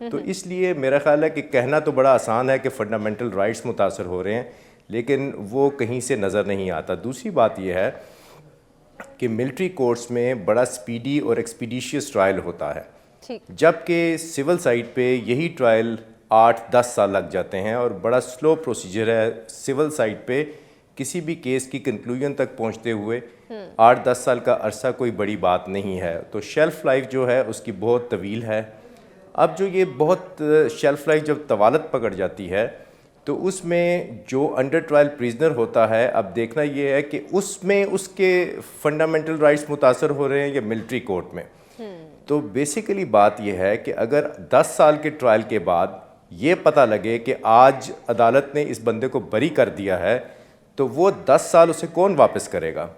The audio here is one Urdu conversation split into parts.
تو اس لیے میرا خیال ہے کہ کہنا تو بڑا آسان ہے کہ فنڈامنٹل رائٹس متاثر ہو رہے ہیں، لیکن وہ کہیں سے نظر نہیں آتا۔ دوسری بات یہ ہے کہ ملٹری کورٹس میں بڑا سپیڈی اور ایکسپیڈیشیس ٹرائل ہوتا ہے، جبکہ سول سائڈ پہ یہی ٹرائل 8-10 سال لگ جاتے ہیں اور بڑا سلو پروسیجر ہے۔ سول سائڈ پہ کسی بھی کیس کی کنکلوژن تک پہنچتے ہوئے 8-10 سال کا عرصہ کوئی بڑی بات نہیں ہے، تو شیلف لائف جو ہے اس کی بہت طویل ہے۔ اب جو یہ بہت شیلف لائف جب طوالت پکڑ جاتی ہے تو اس میں جو انڈر ٹرائل پریزنر ہوتا ہے، اب دیکھنا یہ ہے کہ اس میں اس کے فنڈامنٹل رائٹس متاثر ہو رہے ہیں یا ملٹری کورٹ میں۔ تو بیسیکلی بات یہ ہے کہ اگر 10 سال کے ٹرائل کے بعد یہ پتہ لگے کہ آج عدالت نے اس بندے کو بری کر دیا ہے تو وہ 10 سال اسے کون واپس کرے گا؟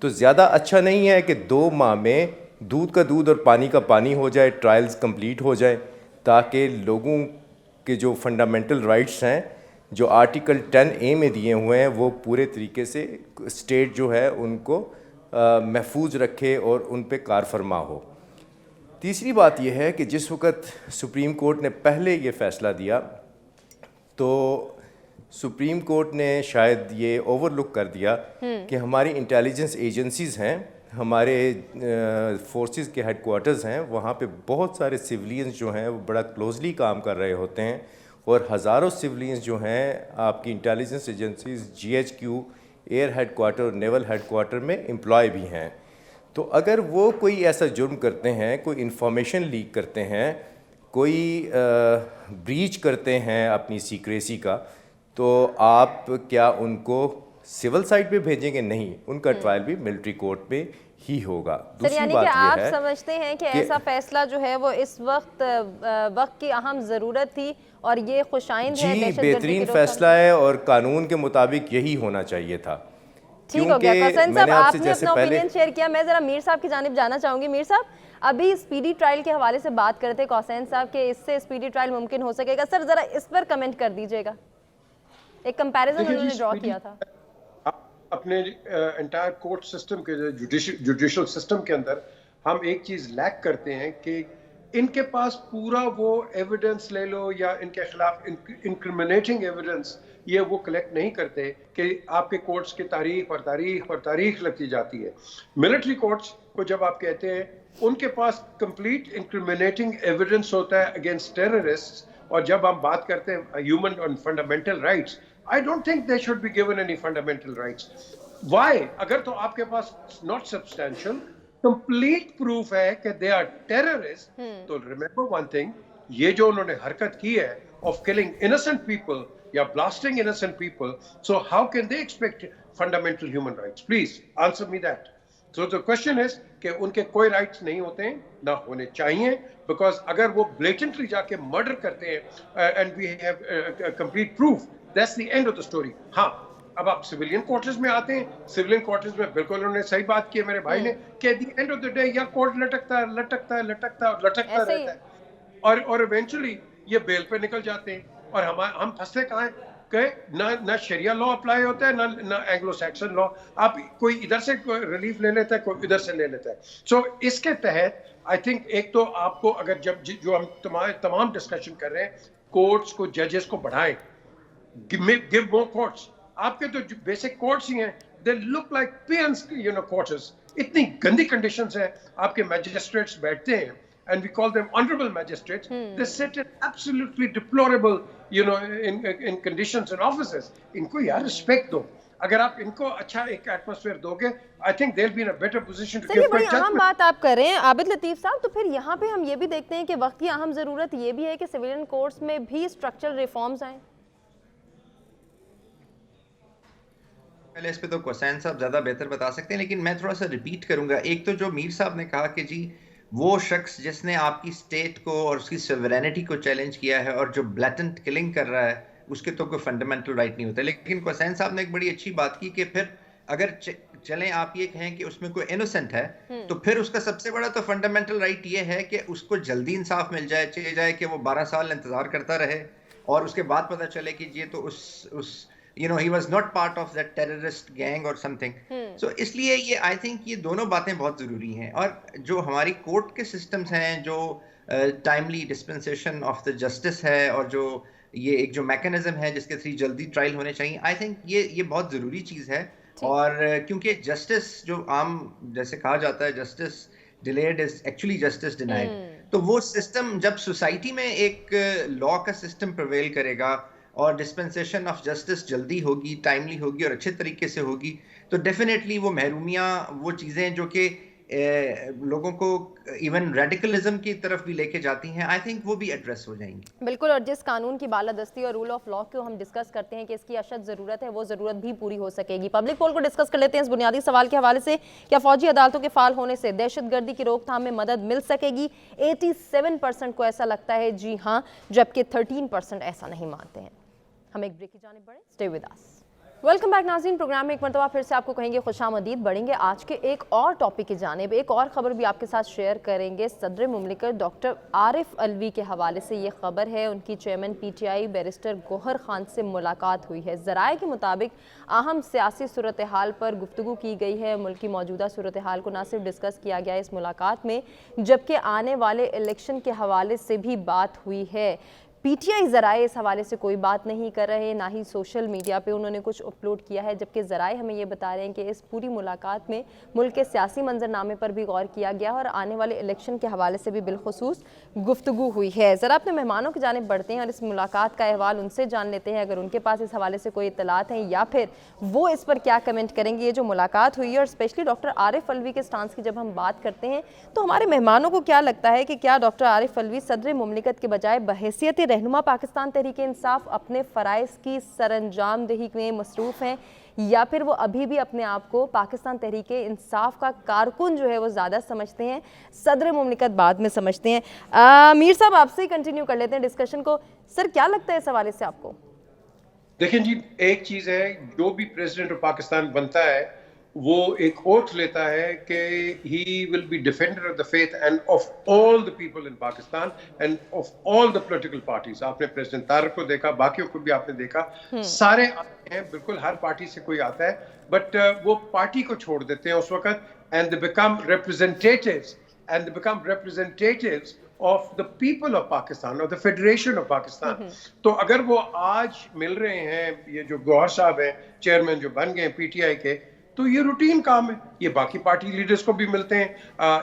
تو زیادہ اچھا نہیں ہے کہ 2 ماہ میں دودھ کا دودھ اور پانی کا پانی ہو جائے، ٹرائلز کمپلیٹ ہو جائیں، تاکہ لوگوں کے جو فنڈامنٹل رائٹس ہیں جو آرٹیکل 10A میں دیے ہوئے ہیں وہ پورے طریقے سے اسٹیٹ جو ہے ان کو محفوظ رکھے اور ان پہ کار فرما ہو۔ تیسری بات یہ ہے کہ جس وقت سپریم کورٹ نے پہلے یہ فیصلہ دیا تو سپریم کورٹ نے شاید یہ اوور لک کر دیا کہ ہماری انٹیلیجنس ایجنسیز ہیں، ہمارے فورسز کے ہیڈ کوارٹرز ہیں، وہاں پہ بہت سارے سیولینز جو ہیں وہ بڑا کلوزلی کام کر رہے ہوتے ہیں، اور ہزاروں سیولینز جو ہیں آپ کی intelligence agencies GHQ air headquarter اور نیول ہیڈ کوارٹر میں امپلائی بھی ہیں۔ تو اگر وہ کوئی ایسا جرم کرتے ہیں، کوئی انفارمیشن لیک کرتے ہیں، کوئی بریچ کرتے ہیں اپنی سیکریسی کا، تو آپ کیا ان کو سول سائڈ پہ بھیجیں گے؟ نہیں، ان کا ٹرائل بھی ملٹری کورٹ پہ ہی ہوگا۔ یعنی کہ آپ سمجھتے ہیں کہ ایسا فیصلہ جو ہے وہ اس وقت کی اہم ضرورت تھی اور یہ خوش آئند ہے؟ جی، بہترین فیصلہ ہے اور قانون کے مطابق یہی ہونا چاہیے تھا۔ ٹھیک ہو گیا قاسم صاحب، آپ نے اپنا اوپینین شیئر کیا، میں ذرا میر صاحب کی جانب جانا چاہوں گی۔ میر صاحب، ابھی سپیڈی ٹرائل کے حوالے سے بات کرتے قاسم صاحب کہ اس سے سپیڈی ٹرائل ممکن ہو سکے گا، سر ذرا اس پر کمنٹ کر دیجئے گا، ایک کمپیریزن انہوں نے ڈرا کیا تھا۔ اپنے انٹائر کورٹ سسٹم کے جوڈیشل سسٹم کے اندر ہم ایک چیز لیک کرتے ہیں کہ ان کے پاس پورا وہ ایویڈنس لے لو یا ان کے خلاف انکریمنیٹنگ ایویڈنس یہ وہ کلیکٹ نہیں کرتے کہ آپ کے کورٹس کی تاریخ اور تاریخ اور تاریخ لگتی جاتی ہے۔ ملٹری کورٹس کو جب آپ کہتے ہیں ان کے پاس کمپلیٹ انکریمنیٹنگ ایویڈنس ہوتا ہے اگینسٹ ٹیررسٹ، اور جب ہم بات کرتے ہیں ہیومن اور fundamental rights, I don't think they should be given any fundamental rights. Why? اگر تو آپ کے پاس not substantial, complete proof ہے کہ they are terrorists, تو remember one thing, یہ جو انہوں نے حرکت کی ہے of killing innocent people یا blasting innocent people, so how can they expect fundamental human rights? Please answer me that. So the question is کہ ان کے کوئی رائٹس نہیں ہوتے ہیں، نہ ہونے چاہیے، بیکاز اگر وہ بلیٹنٹلی جا کے مرڈر کرتے ہیں and we have complete proof, that's the end of the story. ہاں، اب آپ سویلین کوارٹرز میں آتے ہیں، سویلین کوارٹرز میں بالکل انہوں نے صحیح بات کی ہے میرے بھائی نے کہ the end of the day یا کورٹ لٹکتا ہے لٹکتا ہے لٹکتا ہے لٹکتا رہتا ہے اور ایونچولی یہ بیل پہ نکل جاتے ہیں، اور ہم پھنستے کہاں ہیں کہ نہ شریعہ لا اپلائی ہوتا ہے نہ اینگلو سیکسن لا، آپ کوئی ادھر سے ریلیف لے لیتا ہے کوئی ادھر سے لے لیتا ہے۔ سو اس کے تحت آئی تھنک ایک تو آپ کو اگر جو ہم تمام ڈسکشن کر رہے ہیں کورٹس کو ججز کو بڑھائیں، give more courts. آپ کے تو بیسک کورٹس ہی ہیں، they look like peons, quarters. اتنی گندی کنڈیشنز ہیں، آپ کے میجسٹریٹس بیٹھتے ہیں and we call them honorable magistrates. They sit in absolutely deplorable, in conditions and offices. ان کو یار رسپیکٹ دو، اگر آپ ان کو اچھا ایک ایٹماسفیئر دو گے I think they'll be in a better position to give بڑی اہم بات آپ کر رہے ہیں عابد لطیف صاحب، تو پھر یہاں پہ ہم یہ بھی دیکھتے ہیں کہ وقت کی اہم ضرورت یہ بھی ہے کہ سویلین کورٹس میں بھی اسٹرکچرل ریفارمز آئیں۔ پہلے اس پہ تو حسین صاحب زیادہ بہتر بتا سکتے ہیں، لیکن میں تھوڑا سا ریپیٹ کروں گا۔ ایک تو جو میر صاحب نے کہا کہ جی وہ شخص جس نے آپ کی اسٹیٹ کو اور اس کی سوورینٹی کو چیلنج کیا ہے اور جو بلیٹنٹ کلنگ کر رہا ہے اس کے تو کوئی فنڈامنٹل رائٹ نہیں ہوتا، لیکن حسین صاحب نے ایک بڑی اچھی بات کی کہ پھر اگر چلیں آپ یہ کہیں کہ اس میں کوئی انوسنٹ ہے تو پھر اس کا سب سے بڑا تو فنڈامنٹل رائٹ یہ ہے کہ اس کو جلدی انصاف مل جائے، چلے جائے کہ وہ 12 سال انتظار کرتا رہے اور اس کے بعد پتہ چلے کہ یہ تو he was not part of that terrorist gang or something. سو اس لیے یہ آئی تھنک یہ دونوں باتیں بہت ضروری ہیں. اور جو ہماری کورٹ کے سسٹمز ہیں, جو timely dispensation of the justice ہے, اور جو یہ ایک جو میکینزم ہے جس کے تھری جلدی ٹرائل ہونے چاہیے, آئی تھنک یہ بہت ضروری چیز ہے. اور کیونکہ جسٹس جو عام جیسے کہا جاتا ہے justice delayed is actually justice denied, تو وہ سسٹم جب سوسائٹی میں ایک لا کا سسٹم پرویل کرے گا اور ڈسپنسیشن آف جسٹس جلدی ہوگی, ٹائملی ہوگی اور اچھے طریقے سے ہوگی, تو ڈیفینیٹلی وہ محرومیاں, وہ چیزیں جو کہ لوگوں کو ایون ریڈیکلزم کی طرف بھی لے کے جاتی ہیں, آئی تھنک وہ بھی ایڈریس ہو جائیں گی. بالکل, اور جس قانون کی بالادستی اور رول آف لا کو ہم ڈسکس کرتے ہیں کہ اس کی اشد ضرورت ہے, وہ ضرورت بھی پوری ہو سکے گی. پبلک پول کو ڈسکس کر لیتے ہیں اس بنیادی سوال کے حوالے سے, کیا فوجی عدالتوں کے فعال ہونے سے دہشت گردی کی روک تھام میں مدد مل سکے گی؟ 87% کو ایسا لگتا ہے جی ہاں, جبکہ 13% ایسا نہیں مانتے ہیں. ہم ایک بریک کی جانب بڑھیں, stay with us. Welcome back ناظرین, پروگرام میں ایک مرتبہ پھر سے آپ کو کہیں گے خوش آمدید. بڑھیں گے آج کے ایک اور ٹاپک کی جانب, ایک اور خبر بھی آپ کے ساتھ شیئر کریں گے. صدر مملکت ڈاکٹر عارف علوی کے حوالے سے یہ خبر ہے, ان کی chairman PTI barrister Gohar Khan سے ملاقات ہوئی ہے. ذرائع کے مطابق اہم سیاسی صورتحال پر گفتگو کی گئی ہے. ملک کی موجودہ صورتحال کو نہ صرف ڈسکس کیا گیا اس ملاقات میں, جبکہ آنے والے الیکشن کے حوالے سے بھی بات ہوئی ہے. پی ٹی آئی ذرائع اس حوالے سے کوئی بات نہیں کر رہے, نہ ہی سوشل میڈیا پہ انہوں نے کچھ اپلوڈ کیا ہے, جبکہ ذرائع ہمیں یہ بتا رہے ہیں کہ اس پوری ملاقات میں ملک کے سیاسی منظرنامے پر بھی غور کیا گیا اور آنے والے الیکشن کے حوالے سے بھی بالخصوص گفتگو ہوئی ہے. ذرا اپنے مہمانوں کی جانب بڑھتے ہیں اور اس ملاقات کا احوال ان سے جان لیتے ہیں, اگر ان کے پاس اس حوالے سے کوئی اطلاعات ہیں یا پھر وہ اس پر کیا کمنٹ کریں گے. یہ جو ملاقات ہوئی ہے اور اسپیشلی ڈاکٹر عارف علوی کے سٹانس کی جب ہم بات کرتے ہیں تو ہمارے مہمانوں کو کیا لگتا ہے کہ کیا ڈاکٹر عارف علوی صدر مملکت کے بجائے بحیثیت رہنما پاکستان تحریک انصاف اپنے فرائض کی سر انجام دہی میں مصروف ہیں, یا پھر وہ ابھی بھی اپنے آپ کو پاکستان تحریک انصاف کا کارکن جو ہے وہ زیادہ سمجھتے ہیں, صدر مملکت بعد میں سمجھتے ہیں؟ میر صاحب آپ سے ہی کنٹینیو کر لیتے ہیں ڈسکشن کو. سر کیا لگتا ہے اس حوالے سے آپ کو؟ دیکھیں جی, ایک چیز ہے, جو بھی پریزیڈنٹ آف پاکستان بنتا ہے وہ ایک اوتھ لیتا ہے کہ he will be defender of the faith and of all the people in Pakistan and of all the political parties. آپ نے پریزیڈنٹ طارق کو دیکھا, باقیوں کو بھی آپ نے دیکھا, سارے آتے ہیں, بالکل ہر پارٹی سے کوئی آتا ہے, بٹ وہ پارٹی کو چھوڑ دیتے ہیں اس وقت and they became representatives of the people of Pakistan, of the Federation of Pakistan. تو اگر وہ آج مل رہے ہیں, یہ جو گوہر صاحب ہیں چیئرمین جو بن گئے ہیں پی ٹی آئی کے, تو یہ روٹین کام ہے. یہ باقی پارٹی لیڈرز کو بھی ملتے ہیں,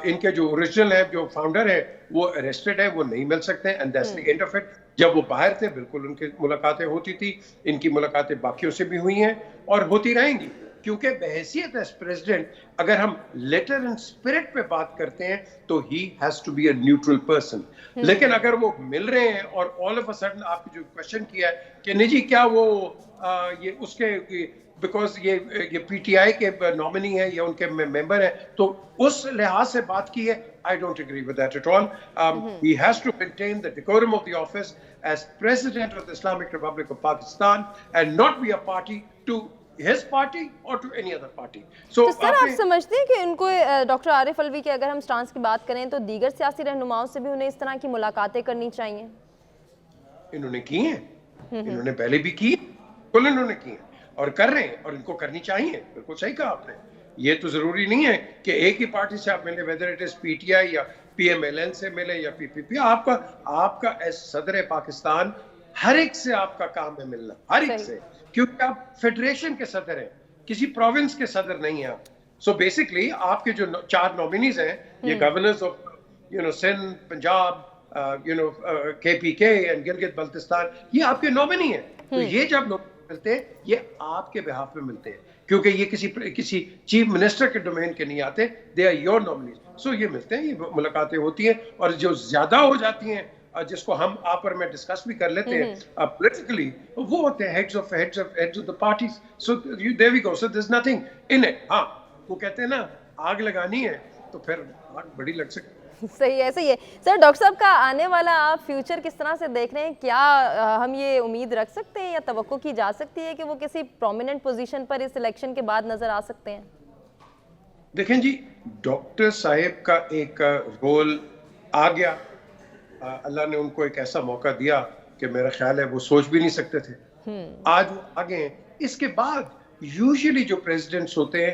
ان کے جو اوریجنل ہے, جو فاؤنڈر ہے وہ اریسٹڈ ہے, وہ نہیں مل سکتے ہیں, and that's the end of it. جب وہ باہر تھے بالکل ان کی ملاقاتیں ہوتی تھی, ان کی ملاقاتیں باقیوں سے بھی ہوئی ہیں اور ہوتی رہیں گی, کیونکہ بحیثیت ایز پریزیڈنٹ اگر ہم لیٹر اینڈ اسپرٹ پہ بات کرتے ہیں تو he has to be a neutral person. لیکن اگر وہ مل رہے ہیں اور آل آف اے سڈن آپ جو کوشچن کیا ہے کہ نہیں جی کیا وہ یہ اس کے بیکاز یہ پی ٹی آئی کے نامنی ہے یا ان کے ممبر ہیں, تو اس لحاظ سے بات کی ہے, I don't agree with that at all. He has to maintain the decorum of the office as President of the Islamic Republic of Pakistan and not be a party to his party or to any other party. تو سر آپ سمجھتے ہیں کہ ان کو ڈاکٹر عارف علوی کے اگر ہم سٹانس کی بات کریں تو دیگر سیاسی رہنماؤں سے بھی انہیں اس طرح کی ملاقاتیں کرنی چاہیے؟ انہوں نے کی ہیں, انہوں نے پہلے بھی کی, کل انہوں نے کی ہیں اور کر رہے ہیں, اور ان کو کرنی چاہیے. بالکل صحیح کہا آپ نے. یہ تو ضروری نہیں ہے کہ ایک ہی پارٹی سے آپ ملے, whether it is P T I یا پی ایم ایل این سے ملے یا پی پی پی. آپ کا ایز صدر پاکستان ہر ایک سے آپ کا کام ہے ملنا, ہر ایک سے, کیونکہ آپ فیڈریشن کے صدر ہیں, کسی پروونس کے صدر نہیں ہیں آپ. سو بیسکلی آپ کے جو 4 نامینیز ہیں, یہ گورنرز آف سندھ, پنجاب, کے پی کے اینڈ گلگت بلتستان, یہ آپ کے نامینی ہیں. تو یہ جب لوگ ملتے ہیں یہ آپ کے بہاف پہ ملتے ہیں, کیونکہ یہ کسی چیف منسٹر کے ڈومین کے نہیں آتے, دے آر یور نامینیز. سو یہ ملتے ہیں, یہ ملاقاتیں ہوتی ہیں, اور جو زیادہ ہو جاتی ہیں جس کو ہم آپ اور میں ڈسکس بھی کر لیتے ہیں پولیٹیکلی, وہ ہوتے ہیں heads of the parties. So there we go, so there is nothing in it. ہاں وہ کہتے ہیں نا آگ لگانی ہے تو پھر آگ بڑی لگ سکتی. صحیح ہے, صحیح ہے. سر ڈاکٹر صاحب کا آنے والا آپ فیوچر کس طرح سے دیکھ رہے ہیں؟ کیا ہم یہ امید رکھ سکتے ہیں یا توقع کی جا سکتی ہے کہ وہ کسی پرومیننٹ پوزیشن پر اس الیکشن کے بعد نظر آ سکتے ہیں؟ دیکھیں جی, ڈاکٹر صاحب کا ایک رول آ گیا, اللہ نے ان کو ایک ایسا موقع دیا کہ میرا خیال ہے وہ سوچ بھی نہیں سکتے تھے. آج وہ آگے ہیں. اس کے بعد یوزلی جو پریزیڈنٹس ہوتے ہیں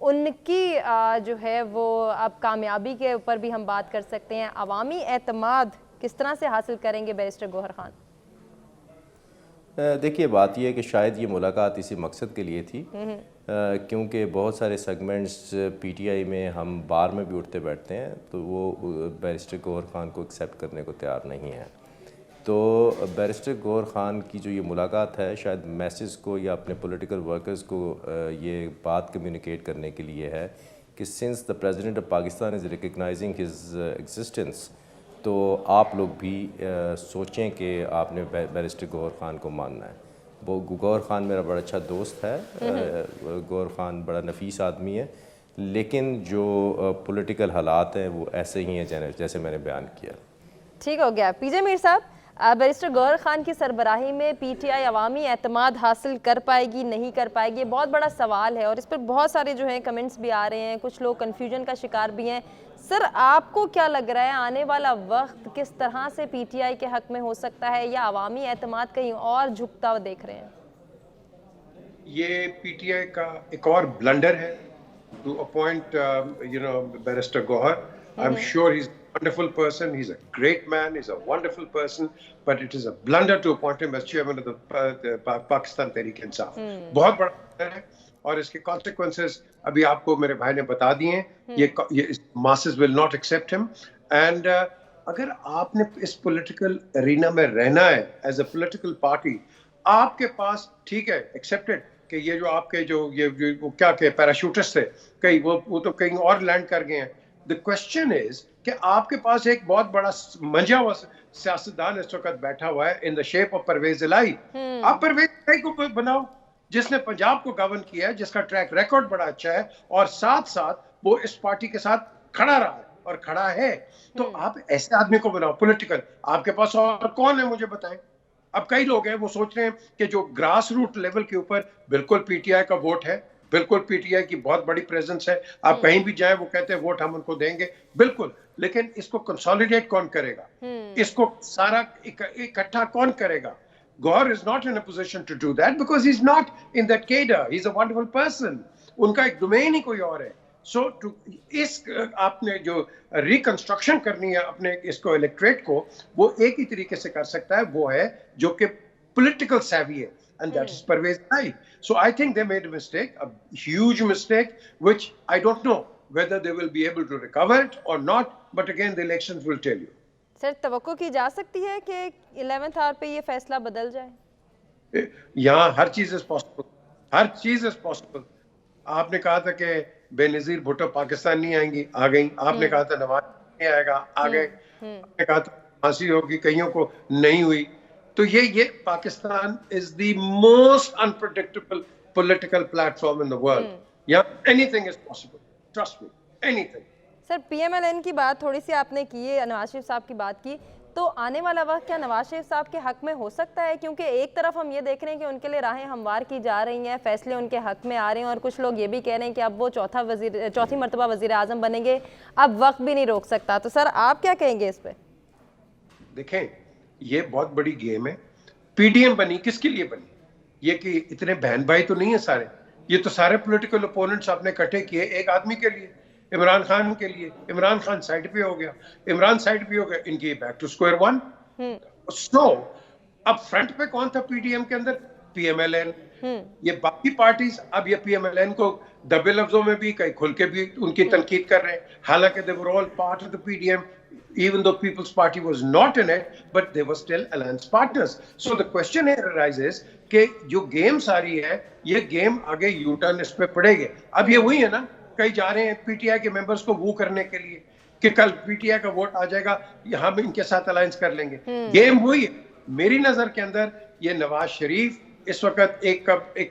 ان کی جو ہے وہ اب کامیابی کے اوپر بھی ہم بات کر سکتے ہیں. عوامی اعتماد کس طرح سے حاصل کریں گے بیرسٹر گوہر خان؟ دیکھیے بات یہ ہے کہ شاید یہ ملاقات اسی مقصد کے لیے تھی، کیونکہ بہت سارے سیگمنٹس پی ٹی آئی میں ہم بار میں بھی اٹھتے بیٹھتے ہیں تو وہ بیرسٹر گوہر خان کو ایکسیپٹ کرنے کو تیار نہیں ہیں. تو بیرسٹر گوہر خان کی جو یہ ملاقات ہے شاید میسز کو یا اپنے پولیٹیکل ورکرز کو یہ بات کمیونیکیٹ کرنے کے لیے ہے کہ since the president of Pakistan is recognising his existence, تو آپ لوگ بھی سوچیں کہ آپ نے بیرسٹر گوہر خان کو ماننا ہے. وہ گوہر خان میرا بڑا اچھا دوست ہے، گوہر خان بڑا نفیس آدمی ہے، لیکن جو پولیٹیکل حالات ہیں وہ ایسے ہی ہیں جیسے میں نے بیان کیا. ٹھیک ہو گیا. پی جے میر صاحب، بیرسٹر گوہر خان کی سربراہی میں پی ٹی آئی عوامی اعتماد حاصل کر پائے گی نہیں کر پائے گی، یہ بہت بڑا سوال ہے اور اس پر بہت سارے جو ہیں کمنٹس بھی آ رہے ہیں، کچھ لوگ کنفیوژن کا شکار بھی ہیں. سر آپ کو کیا لگ رہا ہے آنے والا وقت کس طرح سے پی ٹی آئی کے حق میں ہو سکتا ہے، یا عوامی اعتماد کہیں اور جھکتا ہوا دیکھ رہے ہیں؟ یہ پی ٹی آئی کا ایک اور بلنڈر ہے to appoint Barrister Gohar. I'm sure he's a wonderful person, he's a great man, he's a wonderful person, but it is a blunder to appoint him as chairman of the Pakistan Tehreek Insaf. بہت بڑا blunder ہے اور اس کے consequences ابھی آپ کو میرے بھائی نے بتا دیے ہیں. یہ masses will not accept him, and اگر آپ نے اس political arena میں رہنا ہے as a political party, آپ کے پاس ٹھیک ہے accepted کہ یہ جو آپ کے جو یہ کیا کہ پیراشوٹسٹ تھے کئی وہ تو کہیں اور لینڈ کر گئے ہیں. The question is کہ آپ کے پاس ایک بہت بڑا منجا ہوا سیاستدان اس وقت بیٹھا ہوا ہے in the shape of Pervez الہی. آپ پرویز الہی کو بناؤ جس نے پنجاب کو گورن کیا ہے، جس کا ٹریک ریکارڈ بڑا اچھا ہے اور ساتھ ساتھ وہ اس پارٹی کے ساتھ کھڑا رہا ہے اور کھڑا ہے. تو آپ ایسے آدمی کو بناؤ پولیٹیکل. آپ کے پاس اور کون ہے مجھے بتائیں. اب کئی لوگ ہیں وہ سوچ رہے ہیں کہ جو گراس روٹ لیول کے اوپر بالکل پی ٹی آئی کا ووٹ ہے، بالکل پی ٹی آئی کی بہت بڑی پریزنس ہے، آپ کہیں بھی جائیں وہ کہتے ہیں ووٹ ہم ان کو دیں گے، بالکل. لیکن اس کو کنسالیڈیٹ کون کرے گا، اس کو سارا اکٹھا کون کرے گا؟ Gohar is not in a position to do that because he is not in that cadre. He is a wonderful person. ان کا ایک ڈومین ہی کوئی اور ہے. سو اس آپ نے جو ریکنسٹرکشن کرنی ہے اپنے اس کو الیکٹریٹ کو، وہ ایک ہی طریقے سے کر سکتا ہے، وہ ہے جو کہ پولیٹیکل سیوی ہے، and that is Parvez Alai. So I think they made a mistake, a huge mistake, which I don't know whether they will be able to recover it or not, but again the elections will tell you. سر توقع کی جا سکتی ہے کہ 11th hour پہ یہ فیصلہ بدل جائے؟ یہاں ہر چیز is possible. ہر چیز is possible. آپ نے کہا تھا کہ بے نظیر بھٹو پاکستان نہیں آئیں گی، آ گئیں. آپ نے کہا تھا نواز نہیں آئے گا، آ گئے. آپ نے کہا تھا پھانسی ہوگی، کئیوں کو نہیں ہوئی. تو یہ Pakistan is the most unpredictable political platform in the world. Yeah, anything is possible. Trust me, anything. Sir P M L N کی بات تھوڑی سی آپ نے کی ہے، نواز شریف صاحب کی بات کی، تو آنے والا وقت کیا نواز شریف صاحب کے حق میں ہو سکتا ہے؟ کیونکہ ایک طرف ہم یہ دیکھ رہے ہیں کہ ان کے لیے راہیں ہموار کی جا رہی ہیں، فیصلے ان کے حق میں آ رہے ہیں، اور کچھ لوگ یہ بھی کہہ رہے ہیں کہ اب وہ چوتھی مرتبہ وزیر اعظم بنیں گے، اب وقت بھی نہیں روک سکتا. تو سر آپ کیا کہیں گے اس پہ؟ دیکھیں یہ بہت بڑی گیم ہے. پی ڈی ایم بنی کس کے لیے بنی؟ یہ کہ اتنے بہن بھائی تو نہیں ہیں سارے، یہ تو سارے پولیٹیکل اپوننٹس آپ نے اکٹھے کیے ایک آدمی کے لیے، عمران خان کے لیے. عمران خان سائڈ پہ ہو گیا، عمران سائڈ پہ ہو گیا، ان کی back to square one. So اب فرنٹ پہ کون تھا پی ڈی ایم کے اندر؟ PMLN. یہ باقی پارٹیز اب یہ پی ایم ایل این کو دبے لفظوں میں بھی کئی کھل کے بھی ان کی تنقید کر رہے ہیں، حالانکہ they were all part of the PDM, even though People's Party was not in it, but they were still alliance partners. So the question here arises کہ جو گیم ساری ہے یہ گیم آگے یو ٹرن اس پہ پڑے گے. اب یہ وہی ہے نا، کئی جا رہے ہیں پی ٹی آئی کے ممبرس کو وو کرنے کے لیے کہ کل پی ٹی آئی کا ووٹ آ جائے گا، ہم ان کے ساتھ الائنس کر لیں گے. گیم وہی ہے. میری نظر کے اندر یہ نواز شریف اس وقت ایک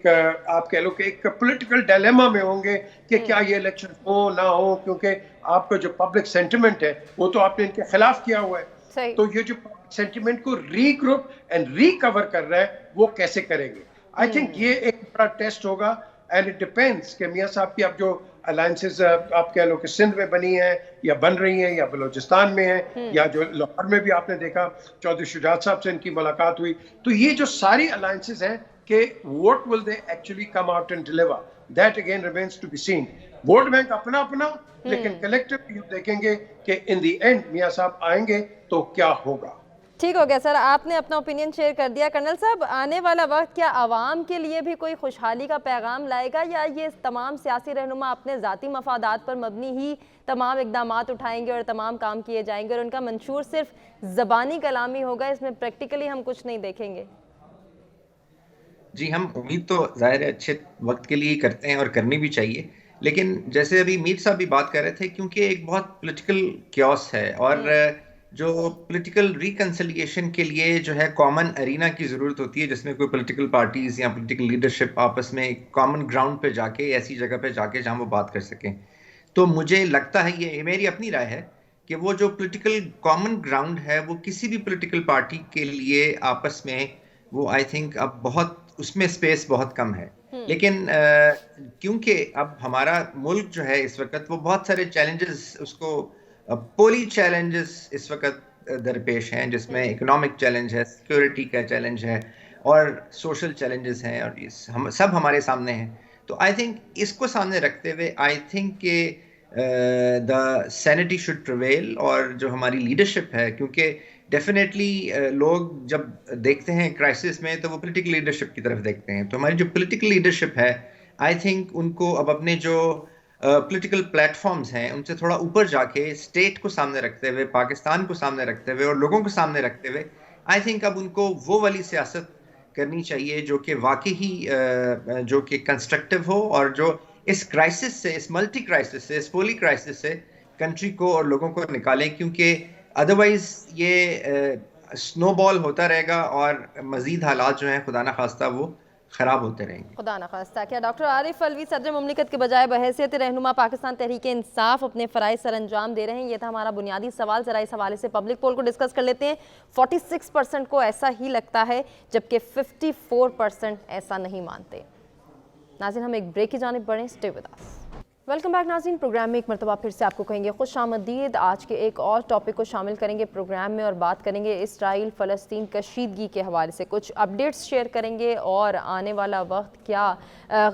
آپ کہہ لو کہ ایک پولیٹیکل ڈیلیما میں ہوں گے کہ کیا یہ الیکشن ہو نہ ہو، کیونکہ آپ کا جو پبلک سینٹیمنٹ ہے وہ تو آپ نے ان کے خلاف کیا ہوا ہے. تو یہ جو سینٹیمنٹ کو ری گروپ اینڈ ریکور کر رہا ہے وہ کیسے کریں گے؟ آئی تھنک یہ ایک بڑا ٹیسٹ ہوگا. اینڈ اٹ ڈیپینڈس کہ میاں صاحب کی اب جو الائنسز آپ کہہ لو کہ سندھ میں بنی ہیں یا بن رہی ہیں یا بلوچستان میں ہیں یا جو لاہور میں بھی آپ نے دیکھا چودھری شجاعت صاحب سے ان کی ملاقات ہوئی، تو یہ جو ساری الائنسز ہیں کہ what will they actually come out and deliver, that again remains to be seen. Vote bank اپنا اپنا, لیکن کلیکٹیو دیکھیں گے کہ ان دی اینڈ میاں صاحب آئیں گے تو کیا ہوگا. ٹھیک ہو گیا سر, آپ نے اپنا اوپینین شیئر کر دیا. کرنل صاحب, آنے والا وقت کیا عوام کے لیے بھی کوئی خوشحالی کا پیغام لائے گا, یا یہ تمام سیاسی رہنما اپنے ذاتی مفادات پر مبنی ہی تمام اقدامات اٹھائیں گے اور تمام کام کیے جائیں گے اور ان کا منشور صرف زبانی کلامی ہوگا, اس میں پریکٹیکلی ہم کچھ نہیں دیکھیں گے؟ جی, ہم امید تو ظاہر ہے اچھے وقت کے لیے کرتے ہیں اور کرنی بھی چاہیے, لیکن جیسے ابھی میر صاحب بھی بات کر رہے تھے, کیونکہ ایک بہت پولیٹیکل کیوس ہے اور جو پولیٹیکل ریکنسیلیشن کے لیے جو ہے کامن ارینا کی ضرورت ہوتی ہے, جس میں کوئی پولیٹیکل پارٹیز یا پولیٹیکل لیڈرشپ آپس میں ایک کامن گراؤنڈ پہ جا کے, ایسی جگہ پہ جا کے جہاں وہ بات کر سکیں. تو مجھے لگتا ہے, یہ میری اپنی رائے ہے, کہ وہ جو پولیٹیکل کامن گراؤنڈ ہے وہ کسی بھی پولیٹیکل پارٹی کے لیے آپس میں وہ آئی تھنک اب بہت اس میں اسپیس بہت کم ہے. لیکن کیونکہ اب ہمارا ملک جو ہے اس وقت وہ بہت سارے چیلنجز, اس کو پولی چیلنجز اس وقت درپیش ہیں, جس میں اکنامک چیلنج ہے, سیکورٹی کا چیلنج ہے اور سوشل چیلنجز ہیں, اور ہم سب ہمارے سامنے ہیں. تو آئی تھنک اس کو سامنے رکھتے ہوئے آئی تھنک کہ دا سینٹی شوڈ پریویل, اور جو ہماری لیڈرشپ ہے, کیونکہ ڈیفینیٹلی لوگ جب دیکھتے ہیں کرائسس میں تو وہ پولیٹیکل لیڈرشپ کی طرف دیکھتے ہیں. تو ہماری جو پولیٹیکل لیڈرشپ ہے آئی تھنک ان کو اب اپنے جو پولیٹیکل پلیٹ فارمز ہیں ان سے تھوڑا اوپر جا کے اسٹیٹ کو سامنے رکھتے ہوئے, پاکستان کو سامنے رکھتے ہوئے اور لوگوں کو سامنے رکھتے ہوئے آئی تھنک اب ان کو وہ والی سیاست کرنی چاہیے جو کہ واقعی جو کہ کنسٹرکٹیو ہو, اور جو اس کرائسس سے, اس ملٹی کرائسس سے, اس پولی کرائسس سے کنٹری کو اور لوگوں کو نکالیں, کیونکہ ادروائز یہ سنو بال ہوتا رہے گا اور مزید حالات جو ہیں خدا نخواستہ وہ خراب ہوتے رہیں گے. خدا نخواستہ. کیا ڈاکٹر عارف الوی صدر مملکت کے بجائے بحیثیت رہنما پاکستان تحریک انصاف اپنے فرائض سر انجام دے رہے ہیں؟ یہ تھا ہمارا بنیادی سوال. ذرا اس حوالے سے پبلک پول کو ڈسکس کر لیتے ہیں. 46% کو ایسا ہی لگتا ہے, جبکہ 54% ایسا نہیں مانتے. ناظرین, ہم ایک بریک کی جانب بڑھیں. Stay with us. Welcome back ناظرین. پروگرام میں ایک مرتبہ پھر سے آپ کو کہیں گے خوش آمدید. آج کے ایک اور ٹاپک کو شامل کریں گے پروگرام میں اور بات کریں گے اسرائیل فلسطین کشیدگی کے حوالے سے. کچھ اپڈیٹس شیئر کریں گے اور آنے والا وقت کیا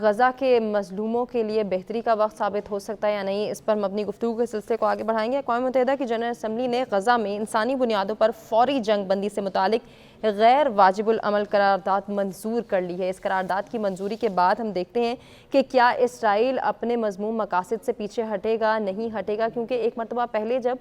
غزہ کے مظلوموں کے لیے بہتری کا وقت ثابت ہو سکتا ہے یا نہیں, اس پر مبنی گفتگو کے سلسلے کو آگے بڑھائیں گے. اقوام متحدہ کی جنرل اسمبلی نے غزہ میں انسانی بنیادوں پر فوری جنگ بندی سے متعلق غیر واجب العمل قرارداد منظور کر لی ہے. اس قرارداد کی منظوری کے بعد ہم دیکھتے ہیں کہ کیا اسرائیل اپنے مذموم مقاصد سے پیچھے ہٹے گا, نہیں ہٹے گا, کیونکہ ایک مرتبہ پہلے جب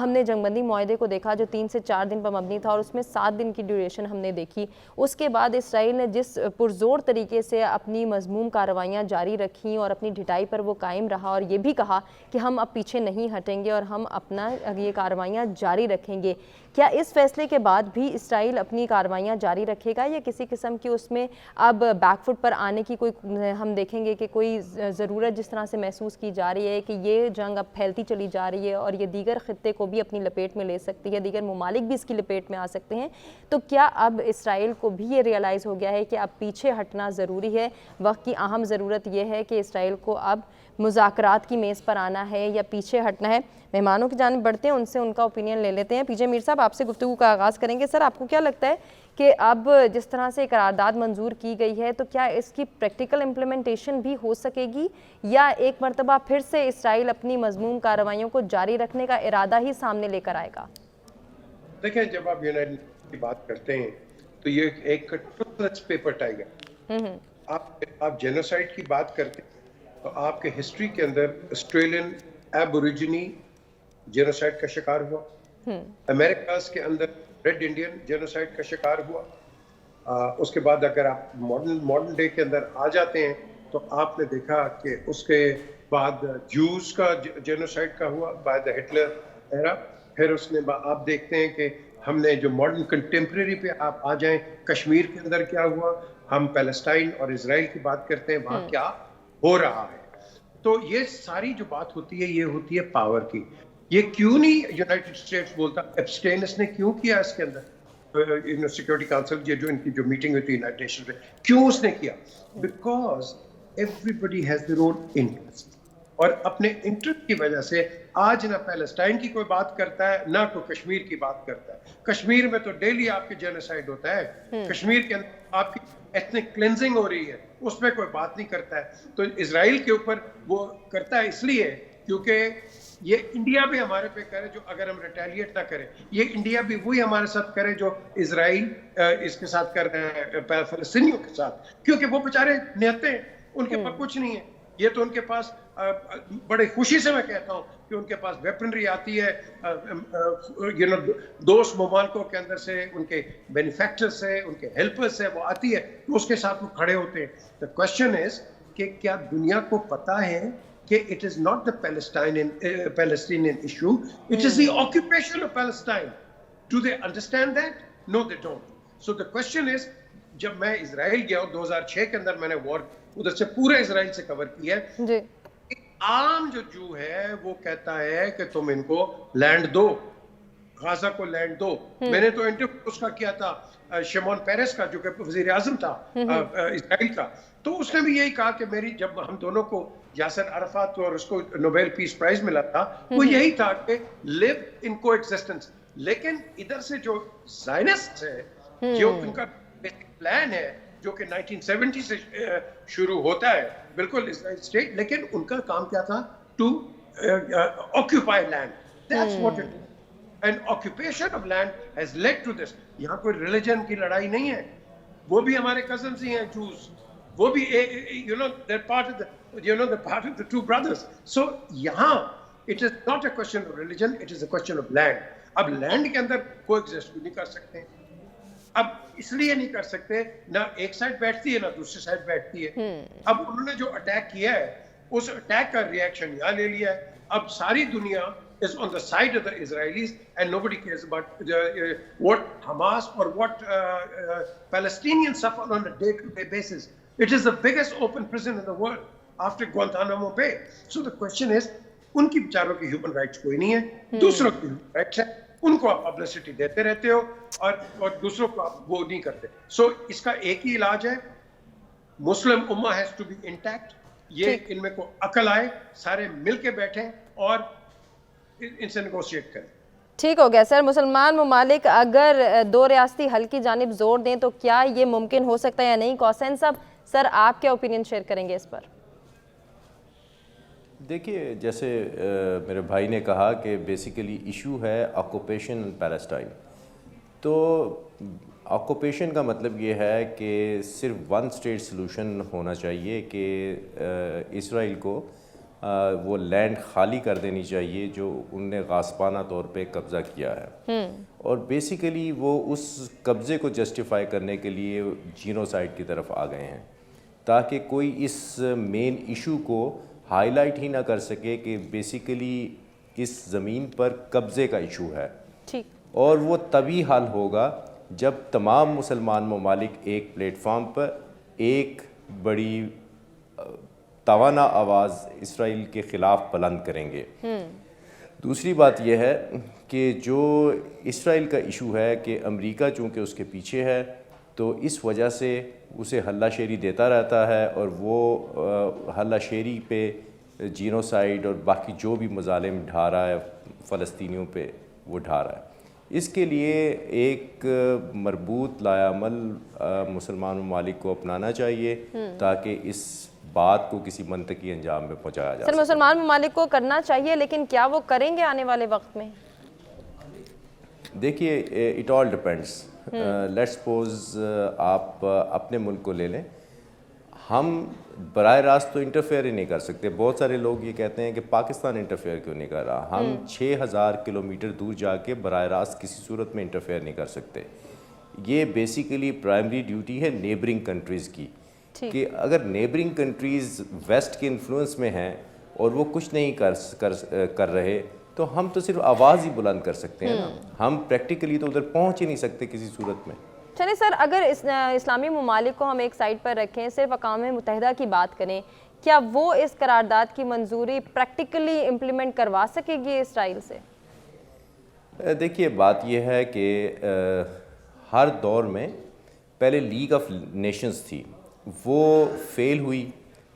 ہم نے جنگ بندی معاہدے کو دیکھا جو 3 سے 4 دن پر مبنی تھا اور اس میں 7 دن کی ڈیوریشن ہم نے دیکھی, اس کے بعد اسرائیل نے جس پرزور طریقے سے اپنی مذموم کارروائیاں جاری رکھیں اور اپنی ڈھٹائی پر وہ قائم رہا اور یہ بھی کہا کہ ہم اب پیچھے نہیں ہٹیں گے اور ہم اپنا یہ کارروائیاں جاری رکھیں گے. کیا اس فیصلے کے بعد بھی اسرائیل اپنی کارروائیاں جاری رکھے گا یا کسی قسم کی اس میں اب بیک فٹ پر آنے کی کوئی ہم دیکھیں گے کہ کوئی ضرورت جس طرح سے محسوس کی جا رہی ہے کہ یہ جنگ اب پھیلتی چلی جا رہی ہے اور یہ دیگر خطے کو بھی اپنی لپیٹ میں لے سکتی ہے, دیگر ممالک بھی اس کی لپیٹ میں آ سکتے ہیں. تو کیا اب اسرائیل کو بھی یہ ریئلائز ہو گیا ہے کہ اب پیچھے ہٹنا ضروری ہے؟ وقت کی اہم ضرورت یہ ہے کہ اسرائیل کو اب مذاکرات کی میز پر آنا ہے یا پیچھے ہٹنا ہے؟ مہمانوں کی جانب بڑھتے ہیں, ان سے ان کا اوپینین لے لیتے ہیں. پی جے میر صاحب, آپ سے گفتگو کا آغاز کریں گے. سر, آپ کو کیا لگتا ہے کہ اب جس طرح سے قرارداد منظور کی گئی ہے تو کیا اس کی پریکٹیکل امپلیمنٹیشن بھی ہو سکے گی یا ایک مرتبہ پھر سے اسرائیل اپنی مذموم کارروائیوں کو جاری رکھنے کا ارادہ ہی سامنے لے کر آئے گا؟ دیکھیں, جب آپ یونائٹڈ نیشن کی بات کرتے ہیں تو یہ ایک ٹرتھلیس پیپر ٹائیگر. آپ جینوسائیڈ کی بات کرتے ہیں تو آپ کے ہسٹری کے اندر آسٹریلین ایبوریجنی جینوسائیڈ کا شکار ہوا, امریکاز کے اندر ریڈ انڈین جینوسائیڈ کا شکار ہوا. اس کے بعد اگر آپ ماڈرن ڈے کے اندر آ جاتے ہیں تو آپ نے دیکھا کہ اس کے بعد جوز کا جینوسائیڈ کا ہوا بائی دا ہٹلر ایرا. پھر اس نے آپ دیکھتے ہیں کہ ہم نے جو ماڈرن کنٹمپریری پہ آپ آ جائیں, کشمیر کے اندر کیا ہوا, ہم پیلسٹائن اور اسرائیل کی بات کرتے ہیں, وہاں کیا ہو رہا ہے. تو یہ ساری جو بات ہوتی ہے یہ ہوتی ہے پاور کی. یہ کیوں نہیں یونائٹڈ اسٹیٹس بولتا, ایبسٹینس نے کیوں کیا اس کے اندر سیکورٹی کاؤنسل جو ان کی جو میٹنگ ہوئی تھی یونائٹڈ نیشن پہ, کیوں اس نے کیا؟ Because everybody has their own interest. اور اپنے انٹرسٹ کی وجہ سے آج نہ پیلسٹائن کی کوئی بات کرتا ہے نہ کوئی کشمیر کی بات کرتا ہے. کشمیر میں تو ڈیلی آپ کے جینوسائیڈ ہوتا ہے, کشمیر کے اندر آپ کی ایتھنک کلینزنگ ہو رہی ہے, اس میں کوئی بات نہیں کرتا ہے. تو اسرائیل کے اوپر وہ کرتا ہے اس لیے کیونکہ یہ انڈیا بھی ہمارے پہ کرے جو اگر ہم ریٹیلیٹ نہ کریں, یہ انڈیا بھی وہی ہمارے ساتھ کرے جو اسرائیل اس کے ساتھ کر رہے ہیں فلسطینیوں کے ساتھ, کیونکہ وہ بیچارے نہتے ہیں, ان کے پاس کچھ نہیں ہے. یہ تو ان کے پاس بڑے خوشی سے میں کہتا ہوں کہ ان کے پاس ویپنری آتی ہے, دوست ممالکوں کے اندر سے, ان کے بینیفیکچر سے, ان کے ہیلپر سے وہ آتی ہے, تو اس کے ساتھ وہ کھڑے ہوتے ہیں. The question is کہ کیا دنیا کو پتا ہے کہ it is not the Palestinian issue, it is the occupation of Palestine. Do they understand that? No, they don't. So the question is, جب میں اسرائیل گیا ہوں 2006 کے اندر, میں نے وار ادھر سے پورے اسرائیل سے کور کیا ہے. عام جو ہے وہ کہتا ہے کہ تم ان کو لینڈ دو, غازہ کو لینڈ دو. میں نے تو انٹرویو اس کا کیا تھا شمون پیرس کا, جو کہ وزیر اعظم تھا اسرائیل کا, تو اس نے بھی یہی کہا کہ میری, جب ہم دونوں کو یاسر عرفات اور اس کو نوبیل پیس پرائز ملا تھا, وہ یہی تھا کہ لیو ان کو ایگزسٹنس. لیکن ادھر سے جو زائنسٹ ہے, جو ان کا بیسک پلان ہے, جو کہ 1970 سے شروع ہوتا ہے بالکل اسرائیل اسٹیٹ, لیکن ان کا کام کیا تھا, to occupy land. That's what it. And occupation of land has led to this. یہاں کوئی ریلیجن کی لڑائی نہیں ہے, وہ بھی ہمارے کزنز ہی ہیں جوز, وہ بھی part of the two brothers. So یہاں it is not a question of religion, it is a question of land. اب لینڈ کے اندر کوئی ایگزسٹ نہیں کر سکتے. اب اس لیے نہیں کر سکتے, نہ ایک سائڈ بیٹھتی ہے نہ دوسری سائڈ بیٹھتی ہے. اب انہوں نے جو اٹیک کیا ہے, اس اٹیک کا ریئیکشن یہاں لے لیا ہے. اب ساری دنیا is on the side of the Israelis and nobody cares about what Hamas or what Palestinians suffer on a day-to-day basis. It is the biggest open prison in the world after Guantanamo Bay. So the question is, ان کی بیچاروں کی ہیومن رائٹس کوئی نہیں ہے, دوسروں کی ہیومن رائٹس ہے, ان کو آپ پبلسٹی دیتے رہتے ہو اور دوسروں کو آپ وہ نہیں کرتے. سو اس کا ایک ہی علاج ہے, مسلم امہ ہیز ٹو بی انٹیکٹ. یہ ان میں کو عقل آئے, سارے مل کے بیٹھیں اور ان سے نیگوشیٹ کریں. ٹھیک ہو گیا سر. مسلمان ممالک اگر دو ریاستی حل کی جانب زور دیں تو کیا یہ ممکن ہو سکتا ہے یا نہیں؟ کوسین صاحب, سر آپ کیا اوپینین شیئر کریں گے اس پر؟ دیکھیے, جیسے میرے بھائی نے کہا کہ بیسیکلی ایشو ہے آکوپیشن ان پیلسٹائن. تو آکوپیشن کا مطلب یہ ہے کہ صرف ون اسٹیٹ سلوشن ہونا چاہیے, کہ اسرائیل کو وہ لینڈ خالی کر دینی چاہیے جو ان نے غاصبانہ طور پہ قبضہ کیا ہے. اور بیسیکلی وہ اس قبضے کو جسٹیفائی کرنے کے لیے جینوسائیڈ کی طرف آ گئے ہیں, تاکہ کوئی اس مین ایشو کو ہائی لائٹ ہی نہ کر سکے کہ بیسیکلی اس زمین پر قبضے کا ایشو ہے. اور وہ تبھی حل ہوگا جب تمام مسلمان ممالک ایک پلیٹ فارم پر ایک بڑی توانا آواز اسرائیل کے خلاف بلند کریں گے. دوسری بات یہ ہے کہ جو اسرائیل کا ایشو ہے کہ امریکہ چونکہ اس کے پیچھے ہے, تو اس وجہ سے اسے ہلہ شیری دیتا رہتا ہے, اور وہ ہلہ شیری پہ جینوسائیڈ اور باقی جو بھی مظالم ڈھا رہا ہے فلسطینیوں پہ وہ ڈھا رہا ہے. اس کے لیے ایک مربوط لائے عمل مسلمان ممالک کو اپنانا چاہیے تاکہ اس بات کو کسی منطقی انجام میں پہنچایا جا سکے. سر, مسلمان ممالک کو کرنا چاہیے, لیکن کیا وہ کریں گے آنے والے وقت میں؟ دیکھیے, it all depends. Let suppose آپ اپنے ملک کو لے لیں, ہم براہ راست تو انٹرفیئر ہی نہیں کر سکتے. بہت سارے لوگ یہ کہتے ہیں کہ پاکستان انٹرفیئر کیوں نہیں کر رہا. ہم 6000 کلومیٹر دور جا کے براہ راست کسی صورت میں انٹرفیئر نہیں کر سکتے. یہ بیسیکلی پرائمری ڈیوٹی ہے نیبرنگ کنٹریز کی, کہ اگر نیبرنگ کنٹریز ویسٹ کے انفلوئنس میں ہیں اور وہ کچھ نہیں کر رہے, تو ہم تو صرف آواز ہی بلند کر سکتے ہیں نا. ہم پریکٹیکلی تو ادھر پہنچ ہی نہیں سکتے کسی صورت میں. چلیں سر, اگر اسلامی ممالک کو ہم ایک سائڈ پر رکھیں, صرف اقوام متحدہ کی بات کریں, کیا وہ اس قرارداد کی منظوری پریکٹیکلی امپلیمنٹ کروا سکے گی اسرائیل سے؟ دیکھیے, بات یہ ہے کہ ہر دور میں پہلے لیگ آف نیشنز تھی, وہ فیل ہوئی,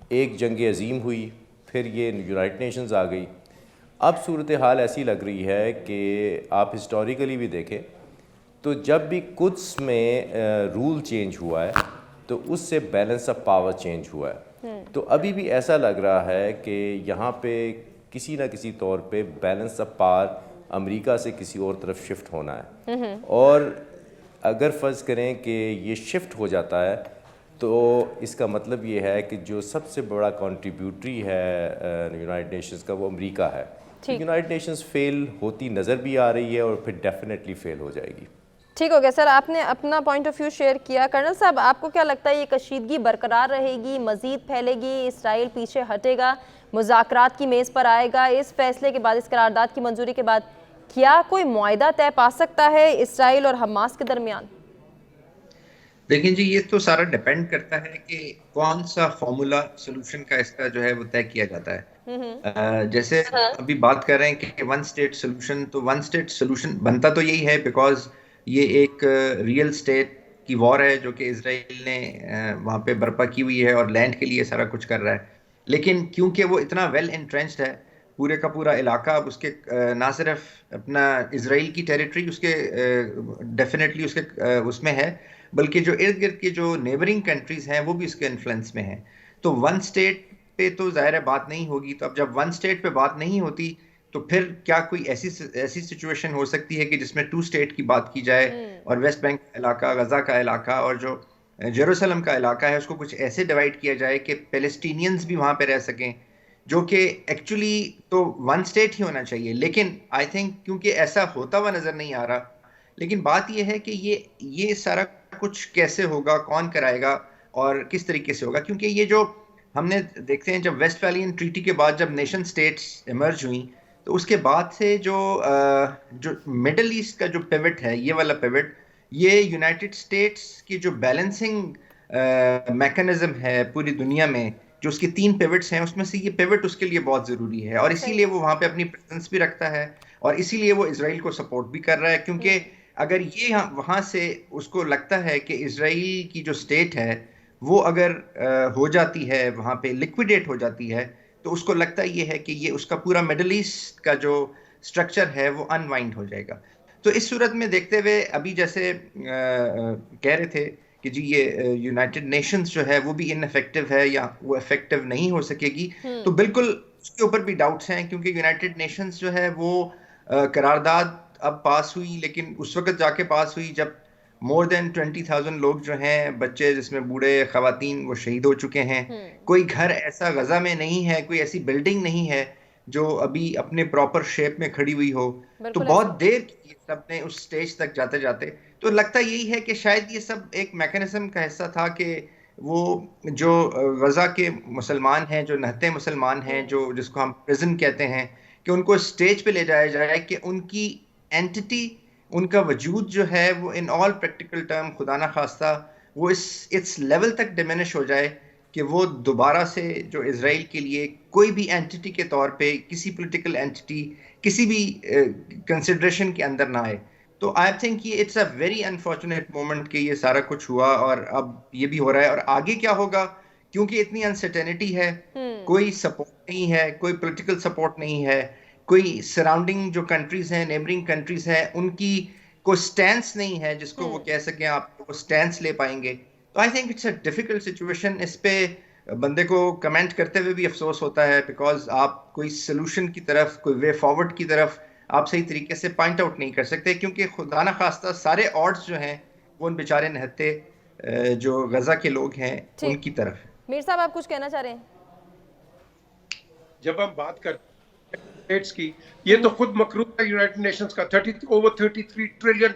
ایک جنگ عظیم ہوئی, پھر یہ یونائٹڈ نیشنز آ گئی. اب صورتحال ایسی لگ رہی ہے کہ آپ ہسٹوریکلی بھی دیکھیں تو جب بھی قدس میں رول چینج ہوا ہے تو اس سے بیلنس آف پاور چینج ہوا ہے. تو ابھی بھی ایسا لگ رہا ہے کہ یہاں پہ کسی نہ کسی طور پہ بیلنس آف پاور امریکہ سے کسی اور طرف شفٹ ہونا ہے. اور اگر فرض کریں کہ یہ شفٹ ہو جاتا ہے تو اس کا مطلب یہ ہے کہ جو سب سے بڑا کنٹریبیوٹری ہے یونائٹڈ نیشنز کا وہ امریکہ ہے. یونائٹڈ نیشنز فیل ہوتی نظر بھی آ رہی ہے اور پھر ڈیفینیٹلی فیل ہو جائے گی. ٹھیک ہو گیا سر, آپ نے اپنا پوائنٹ آف ویو شیئر کیا. کرنل صاحب, آپ کو کیا لگتا ہے یہ کشیدگی برقرار رہے گی, مزید پھیلے گی, اسرائیل پیچھے ہٹے گا, مذاکرات کی میز پر آئے گا؟ اس فیصلے کے بعد, اس قرارداد کی منظوری کے بعد کیا کوئی معاہدہ طے پا سکتا ہے اسرائیل اور حماس کے درمیان؟ دیکھیں جی, یہ تو سارا ڈیپینڈ کرتا ہے کہ کون سا فارمولا سولوشن کا اس کا جو ہے وہ طے کیا جاتا ہے. جیسے ابھی بات کر رہے ہیں کہ ون اسٹیٹ سولوشن, تو ون اسٹیٹ سولوشن بنتا تو یہی ہے بیکاز یہ ایک ریئل اسٹیٹ کی وار ہے جو کہ اسرائیل نے وہاں پہ برپا کی ہوئی ہے اور لینڈ کے لیے سارا کچھ کر رہا ہے. لیکن کیونکہ وہ اتنا ویل انٹرینچڈ ہے, پورے کا پورا علاقہ اب اس کے نہ صرف اپنا اسرائیل کی ٹیریٹری اس کے ڈیفینیٹلی اس کے اس میں ہے, بلکہ جو ارد گرد کے جو نیبرنگ کنٹریز ہیں وہ بھی اس کے انفلوئنس میں ہیں. تو ون اسٹیٹ پہ تو ظاہر بات نہیں ہوگی. تو اب جب ون اسٹیٹ پہ بات نہیں ہوتی تو پھر کیا کوئی ایسی سچویشن ہو سکتی ہے کہ جس میں ٹو اسٹیٹ کی بات کی جائے اور ویسٹ بینک کا علاقہ, غزہ کا علاقہ اور جو جیروسلم کا علاقہ ہے اس کو کچھ ایسے ڈیوائڈ کیا جائے کہ پیلسٹینینز بھی وہاں پہ رہ سکیں, جو کہ ایکچولی تو ون اسٹیٹ ہی ہونا چاہیے. لیکن آئی تھنک کیونکہ ایسا ہوتا ہوا نظر نہیں آ رہا, لیکن بات یہ ہے کہ یہ سارا کچھ کیسے ہوگا, کون کرائے گا اور کس طریقے سے ہوگا. کیونکہ یہ جو ہم نے دیکھتے ہیں جب ویسٹ ویلین ٹریٹی کے بعد جب نیشن سٹیٹس ایمرج ہوئیں تو اس کے بعد سے جو مڈل ایسٹ کا جو پیوٹ ہے, یہ والا پیوٹ, یہ یونائٹڈ اسٹیٹس کی جو بیلنسنگ میکانزم ہے پوری دنیا میں, جو اس کے 3 پیوٹس ہیں اس میں سے یہ پیوٹ اس کے لیے بہت ضروری ہے. اور اسی لیے وہ وہاں پہ اپنی پریزنس بھی رکھتا ہے اور اسی لیے وہ اسرائیل کو سپورٹ بھی کر رہا ہے. کیونکہ اگر یہ وہاں سے اس کو لگتا ہے کہ اسرائیل کی جو اسٹیٹ ہے وہ اگر ہو جاتی ہے, وہاں پہ لیکویڈیٹ ہو جاتی ہے, تو اس کو لگتا یہ ہے کہ یہ اس کا پورا مڈل ایسٹ کا جو اسٹرکچر ہے وہ انوائنڈ ہو جائے گا. تو اس صورت میں دیکھتے ہوئے ابھی جیسے کہہ رہے تھے کہ جی یہ یونائٹڈ نیشنز جو ہے وہ بھی ان افیکٹو ہے یا وہ افیکٹو نہیں ہو سکے گی, تو بالکل اس کے اوپر بھی ڈاؤٹس ہیں. کیونکہ یونائٹڈ نیشنز جو ہے وہ قرارداد اب پاس ہوئی, لیکن اس وقت جا کے پاس ہوئی جب مور دین 20,000 لوگ جو ہیں, بچے جس میں بوڑھے خواتین, وہ شہید ہو چکے ہیں. کوئی گھر ایسا غزہ میں نہیں ہے, کوئی ایسی بلڈنگ نہیں ہے جو ابھی اپنے پراپر شیپ میں کھڑی ہوئی ہو. تو بہت دیر کی سب نے اس سٹیج تک جاتے جاتے, تو لگتا یہی ہے کہ شاید یہ سب ایک میکانزم کا حصہ تھا کہ وہ جو غزہ کے مسلمان ہیں, جو نہتے مسلمان ہیں, جو جس کو ہم پریزن کہتے ہیں, کہ ان کو اسٹیج پہ لے جایا جائے کہ ان کی اینٹی, ان کا وجود جو ہے وہ ان آل پریکٹیکل ٹرم خدا نہ خواستہ وہ اس لیول تک ڈیمینش ہو جائے کہ وہ دوبارہ سے جو اسرائیل کے لیے کوئی بھی اینٹی کے طور پہ, کسی پولیٹیکل اینٹی, کسی بھی کنسیڈریشن کے اندر نہ آئے. تو آئی تھنک یہ it's a very unfortunate moment کہ یہ سارا کچھ ہوا اور اب یہ بھی ہو رہا ہے. اور آگے کیا ہوگا, کیونکہ اتنی انسرٹینٹی ہے, کوئی سپورٹ نہیں ہے, کوئی پولیٹیکل سپورٹ نہیں ہے, کوئی سراؤنڈنگ جو کنٹریز ہیں, نیبرنگ کنٹریز ہیں, ان کی کوئی سٹینس نہیں ہے جس کو وہ کہہ سکیں آپ کو سٹینس لے پائیں گے. تو I think it's a difficult situation. اس پہ بندے کو کمنٹ کرتے ہوئے بھی افسوس ہوتا ہے, بیکاز آپ کوئی سلوشن کی طرف, کوئی وے فارورڈ کی طرف آپ صحیح طریقے سے پوائنٹ آؤٹ نہیں کر سکتے, کیونکہ خدا نہ خواستہ سارے آڈز جو ہیں وہ ان بیچارے نہتے جو غزہ کے لوگ ہیں ان کی طرف. میر صاحب, آپ کچھ کہنا چاہ رہے ہیں؟ جب ہم بات کرتے ہیں کی, یہ تو خود مقروض ہے یونائٹڈ نیشنز کا, over $33 trillion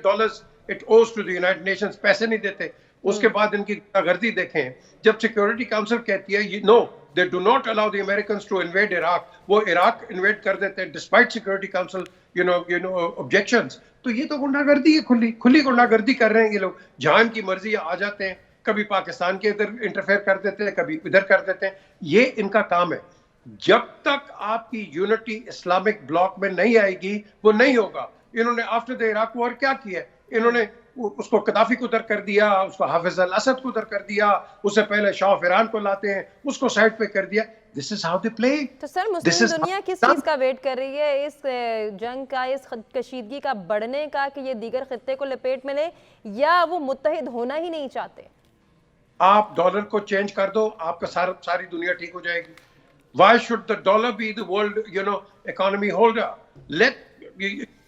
it owes to the United Nations. پیسے نہیں دیتے. اس کے بعد ان کی غردی دیکھیں, جب سیکورٹی کاؤنسل کہتی ہے no, they do not allow the Americans to invade Iraq, وہ عراق انویڈ کر دیتے ہیں despite security council objections. تو یہ تو غنڈہ گردی ہے, کھلی غنڈہ گردی کر رہے ہیں یہ لوگ. جہاں ان کی مرضی آ جاتے ہیں, کبھی پاکستان کے ادھر انٹرفیئر کر دیتے ہیں, کبھی ادھر کر دیتے ہیں. یہ ان کا کام ہے. جب تک آپ کی یونٹی اسلامک بلاک میں نہیں آئے گی وہ نہیں ہوگا. انہوں نے آفٹر دا عراق وار کیا کیا, انہوں نے اس کو قذافی کو ادھر کر دیا, اس کو حافظ الاسد کو ادھر کر دیا, اس سے پہلے شاہ آف ایران کو لاتے ہیں, اس کو سائڈ پہ کر دیا. This is how they play. تو سر This مسلم is دنیا کس چیز کا ویٹ کر رہی ہے؟ اس جنگ کا، اس کشیدگی کا بڑھنے کا، کہ یہ دیگر خطے کو لپیٹ میں لے، یا وہ متحد ہونا ہی نہیں چاہتے؟ آپ ڈالر کو چینج کر دو، آپ کا ساری دنیا ٹھیک ہو جائے گی. Why should the dollar be the world, economy holder?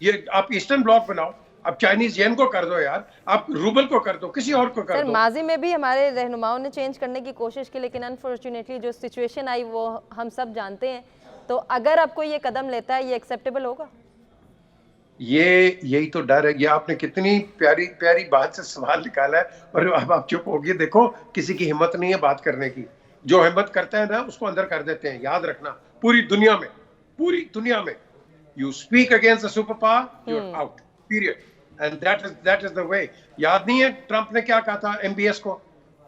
یہ آپ ایسٹرن بلاک بناؤ، آپ چائنیز ین کو کر دو یار، آپ روبل کو کر دو، کسی اور کو کر سر دو. ماضی میں بھی ہمارے رہنماؤں نے چینج کرنے کی کوشش کی، لیکن انفارچونیٹلی جو سچویشن آئی وہ ہم سب جانتے ہیں. تو اگر اب کوئی یہ قدم لیتا ہے، یہ ایکسیپٹیبل ہوگا؟ یہی تو ڈر ہے. یہ آپ نے کتنی پیاری پیاری بات سے سوال نکالا ہے، اور اب آپ چپ ہوگی. دیکھو کسی کی ہمت نہیں ہے بات کرنے کی. جو ہمت کرتا ہے نا اس کو اندر کر دیتے ہیں. یاد رکھنا پوری دنیا میں you speak against a super power, you are out, period. And that is the way. یاد نہیں ہے ٹرمپ نے کیا کہا تھا MBS کو؟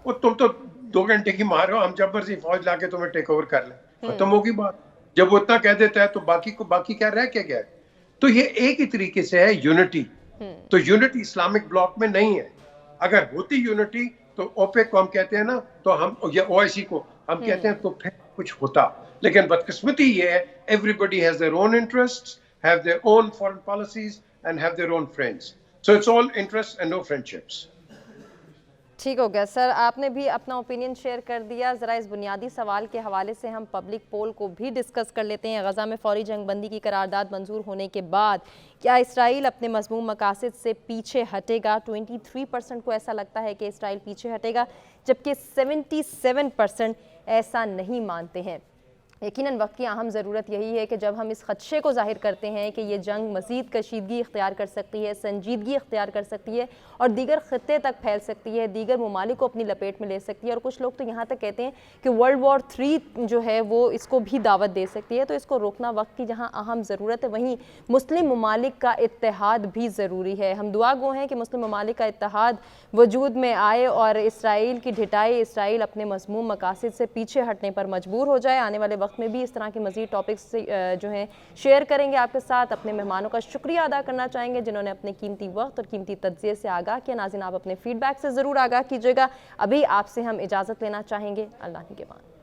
وہ تم تو 2 گھنٹے کی مارو، ہم جب مرضی فوج لا کے تمہیں ٹیک اوور کر لیں. ختم ہوگی بات. جب وہ اتنا کہہ دیتا ہے تو باقی کیا رہ کیا گیا ہے؟ تو یہ ایک ہی طریقے سے ہے یونٹی. تو یونٹی اسلامک بلاک میں نہیں ہے. اگر ہوتی یونٹی تو اوپیک کو ہم کہتے ہیں نا، تو ہم یا OIC کو ہم کہتے ہیں تو پھر کچھ ہوتا. لیکن بدقسمتی یہ ہے everybody has their own interests, have their own foreign policies and have their own friends. So it's all interests and no friendships. ٹھیک ہو گیا سر، آپ نے بھی اپنا اوپینین شیئر کر دیا. ذرا اس بنیادی سوال کے حوالے سے ہم پبلک پول کو بھی ڈسکس کر لیتے ہیں. غزہ میں فوری جنگ بندی کی قرارداد منظور ہونے کے بعد کیا اسرائیل اپنے مذموم مقاصد سے پیچھے ہٹے گا؟ 23% کو ایسا لگتا ہے کہ اسرائیل پیچھے ہٹے گا، جبکہ 77% ایسا نہیں مانتے ہیں. یقیناً وقت کی اہم ضرورت یہی ہے کہ جب ہم اس خدشے کو ظاہر کرتے ہیں کہ یہ جنگ مزید کشیدگی اختیار کر سکتی ہے، سنجیدگی اختیار کر سکتی ہے اور دیگر خطے تک پھیل سکتی ہے، دیگر ممالک کو اپنی لپیٹ میں لے سکتی ہے، اور کچھ لوگ تو یہاں تک کہتے ہیں کہ World War III جو ہے وہ اس کو بھی دعوت دے سکتی ہے، تو اس کو روکنا وقت کی جہاں اہم ضرورت ہے، وہیں مسلم ممالک کا اتحاد بھی ضروری ہے. ہم دعا گو ہیں کہ مسلم ممالک کا اتحاد وجود میں آئے اور اسرائیل کی ڈھٹائی، اسرائیل اپنے مذموم مقاصد سے پیچھے ہٹنے پر مجبور ہو جائے. آنے والے وقت میں بھی اس طرح کے مزید ٹاپکس جو ہیں شیئر کریں گے آپ کے ساتھ. اپنے مہمانوں کا شکریہ ادا کرنا چاہیں گے جنہوں نے اپنے قیمتی وقت اور قیمتی تجزیے سے آگاہ کیا. ناظرین آپ اپنے فیڈ بیک سے ضرور آگاہ کیجیے گا. ابھی آپ سے ہم اجازت لینا چاہیں گے. اللہ نگہبان.